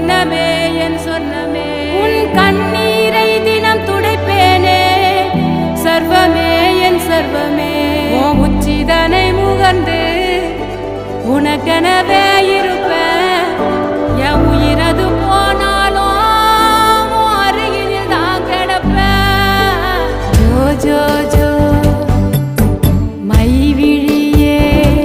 சொன்னமே என் சொன்னமே உன் கண்ணீரை தினம் துடைப்பேனே சர்வமே என் சர்வமே உச்சிதனை முகர்ந்து உனக்கெனவே